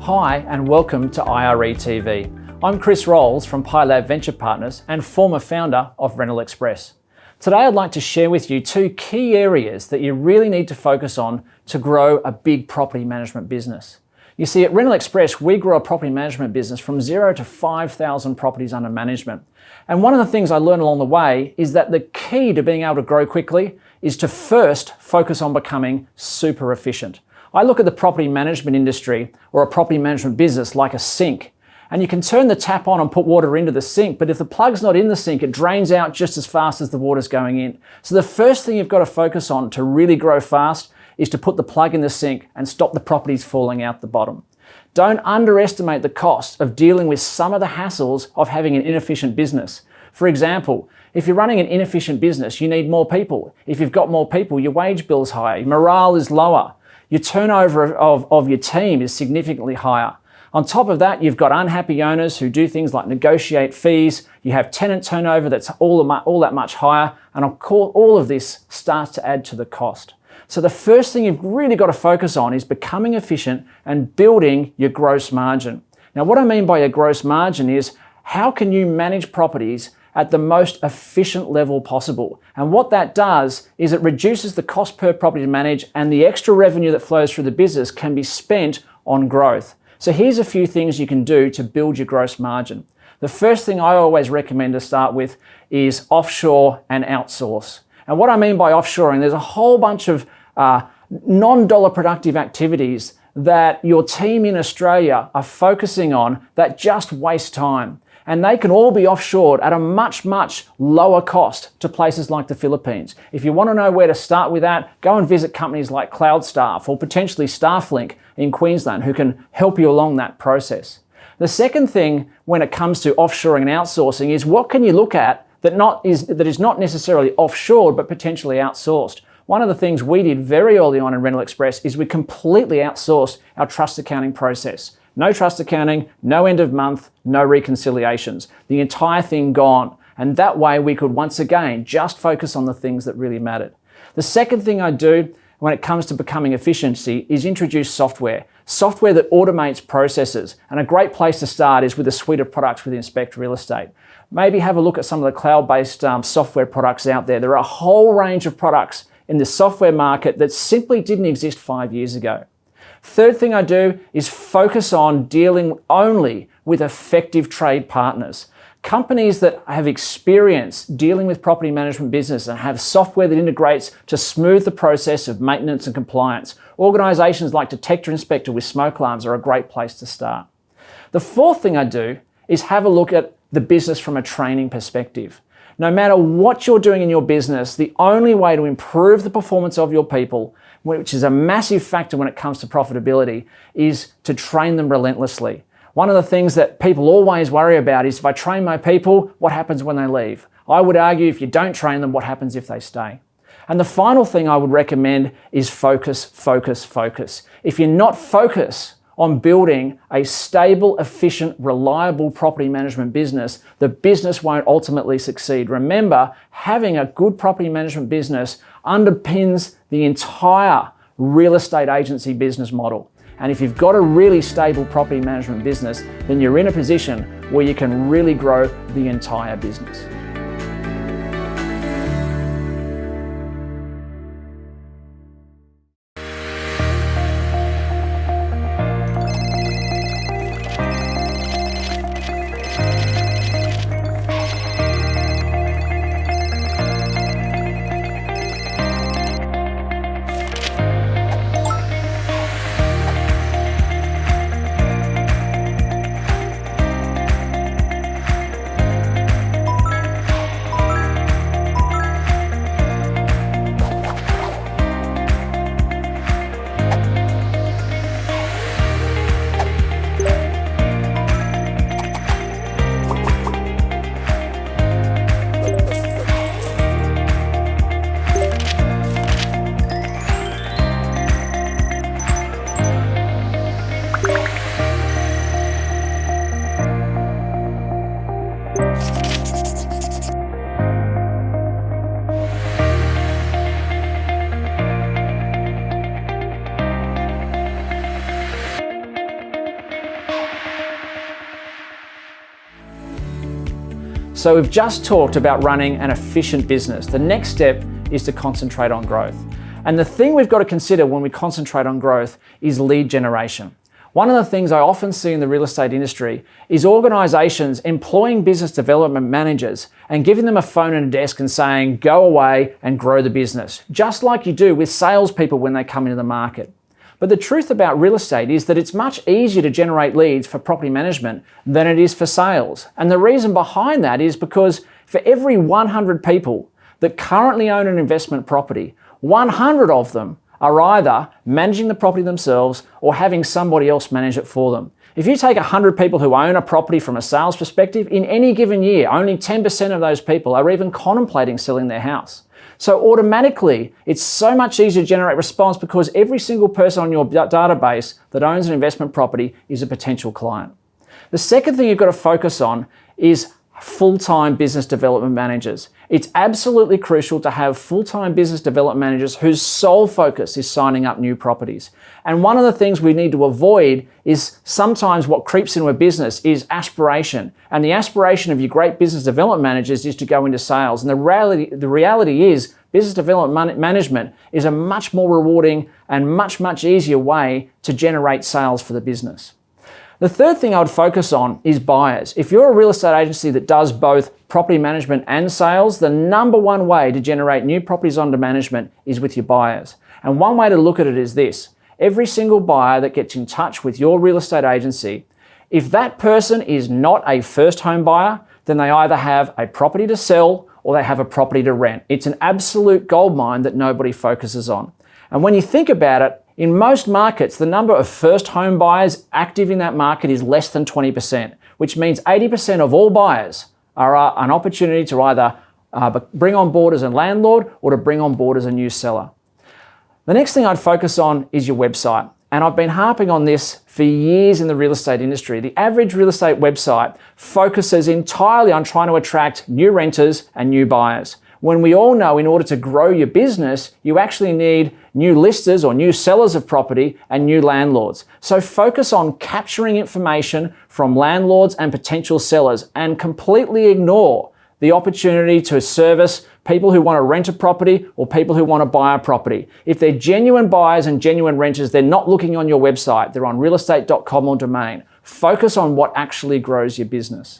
Hi and welcome to IRE TV. I'm Chris Rolls from PiLab Venture Partners and former founder of Rental Express. Today I'd like to share with you two key areas that you really need to focus on to grow a big property management business. You see, at Rental Express, we grow a property management business from 0 to 5,000 properties under management. And one of the things I learned along the way is that the key to being able to grow quickly is to first focus on becoming super efficient. I look at the property management industry or a property management business like a sink. And you can turn the tap on and put water into the sink, but if the plug's not in the sink, it drains out just as fast as the water's going in. So the first thing you've got to focus on to really grow fast is to put the plug in the sink and stop the properties falling out the bottom. Don't underestimate the cost of dealing with some of the hassles of having an inefficient business. For example, if you're running an inefficient business, you need more people. If you've got more people, your wage bill's higher, your morale is lower, your turnover of your team is significantly higher. On top of that, you've got unhappy owners who do things like negotiate fees, you have tenant turnover that's all that much higher, and of course all of this starts to add to the cost. So the first thing you've really got to focus on is becoming efficient and building your gross margin. Now what I mean by your gross margin is how can you manage properties at the most efficient level possible. And what that does is it reduces the cost per property to manage, and the extra revenue that flows through the business can be spent on growth. So here's a few things you can do to build your gross margin. The first thing I always recommend to start with is offshore and outsource. And what I mean by offshoring, there's a whole bunch of non-dollar productive activities that your team in Australia are focusing on that just waste time. And they can all be offshored at a much, much lower cost to places like the Philippines. If you want to know where to start with that, go and visit companies like CloudStaff or potentially StaffLink in Queensland who can help you along that process. The second thing when it comes to offshoring and outsourcing is what can you look at that is not necessarily offshored but potentially outsourced. One of the things we did very early on in Rental Express is we completely outsourced our trust accounting process. No trust accounting, no end of month, no reconciliations. The entire thing gone. And that way we could once again just focus on the things that really mattered. The second thing I do when it comes to becoming efficiency is introduce software. Software that automates processes. And a great place to start is with a suite of products with Inspect Real Estate. Maybe have a look at some of the cloud-based software products out there. There are a whole range of products in the software market that simply didn't exist 5 years ago. Third thing I do is focus on dealing only with effective trade partners. Companies that have experience dealing with property management business and have software that integrates to smooth the process of maintenance and compliance. Organizations like Detector Inspector with smoke alarms are a great place to start. The fourth thing I do is have a look at the business from a training perspective. No matter what you're doing in your business, the only way to improve the performance of your people, which is a massive factor when it comes to profitability, is to train them relentlessly. One of the things that people always worry about is if I train my people, what happens when they leave? I would argue if you don't train them, what happens if they stay? And the final thing I would recommend is focus, focus, focus. If you're not focused on building a stable, efficient, reliable property management business, the business won't ultimately succeed. Remember, having a good property management business underpins the entire real estate agency business model. And if you've got a really stable property management business, then you're in a position where you can really grow the entire business. So we've just talked about running an efficient business. The next step is to concentrate on growth. And the thing we've got to consider when we concentrate on growth is lead generation. One of the things I often see in the real estate industry is organizations employing business development managers and giving them a phone and a desk and saying, go away and grow the business, just like you do with salespeople when they come into the market. But the truth about real estate is that it's much easier to generate leads for property management than it is for sales. And the reason behind that is because for every 100 people that currently own an investment property, 100 of them are either managing the property themselves or having somebody else manage it for them. If you take 100 people who own a property from a sales perspective, in any given year, only 10% of those people are even contemplating selling their house. So automatically, it's so much easier to generate response because every single person on your database that owns an investment property is a potential client. The second thing you've got to focus on is full-time business development managers. It's absolutely crucial to have full-time business development managers whose sole focus is signing up new properties. And one of the things we need to avoid is sometimes what creeps into a business is aspiration. And the aspiration of your great business development managers is to go into sales. And the reality is business development management is a much more rewarding and much easier way to generate sales for the business. The third thing I would focus on is buyers. If you're a real estate agency that does both property management and sales, the number one way to generate new properties under management is with your buyers. And one way to look at it is this. Every single buyer that gets in touch with your real estate agency, if that person is not a first home buyer, then they either have a property to sell or they have a property to rent. It's an absolute goldmine that nobody focuses on. And when you think about it, in most markets, the number of first home buyers active in that market is less than 20%, which means 80% of all buyers are an opportunity to either bring on board as a landlord or to bring on board as a new seller. The next thing I'd focus on is your website. And I've been harping on this for years in the real estate industry. The average real estate website focuses entirely on trying to attract new renters and new buyers, when we all know in order to grow your business, you actually need new listers or new sellers of property and new landlords. So focus on capturing information from landlords and potential sellers and completely ignore the opportunity to service people who want to rent a property or people who want to buy a property. If they're genuine buyers and genuine renters, they're not looking on your website. They're on realestate.com or domain. Focus on what actually grows your business.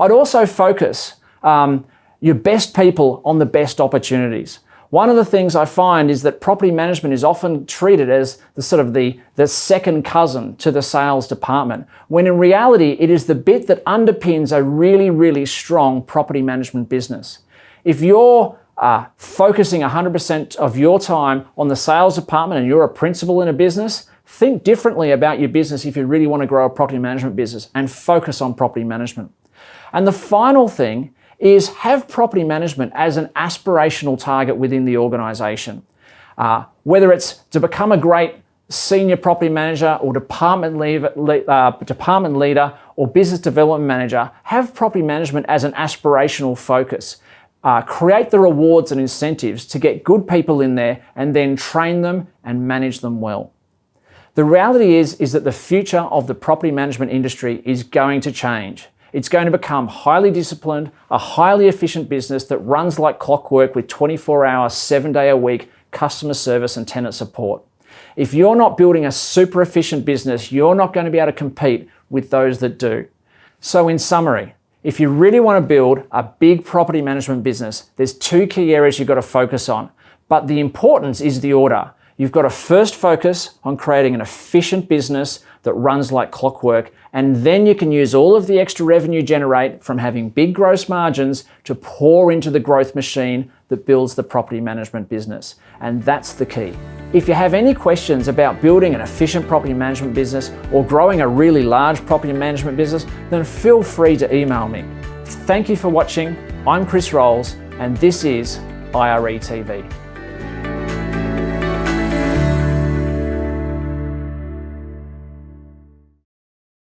I'd also focus your best people on the best opportunities. One of the things I find is that property management is often treated as the second cousin to the sales department, when in reality, it is the bit that underpins a really strong property management business. If you're focusing 100% of your time on the sales department and you're a principal in a business, think differently about your business if you really want to grow a property management business and focus on property management. And the final thing is have property management as an aspirational target within the organization. Whether it's to become a great senior property manager or department leader or business development manager, have property management as an aspirational focus. Create the rewards and incentives to get good people in there and then train them and manage them well. The reality is that the future of the property management industry is going to change. It's going to become highly disciplined, a highly efficient business that runs like clockwork with 24-hour, 7-day-a-week customer service and tenant support. If you're not building a super efficient business, you're not going to be able to compete with those that do. So in summary, if you really want to build a big property management business, there's 2 key areas you've got to focus on. But the importance is the order. You've got to first focus on creating an efficient business that runs like clockwork, and then you can use all of the extra revenue you generate from having big gross margins to pour into the growth machine that builds the property management business. And that's the key. If you have any questions about building an efficient property management business or growing a really large property management business, then feel free to email me. Thank you for watching. I'm Chris Rolls, and this is IRE TV.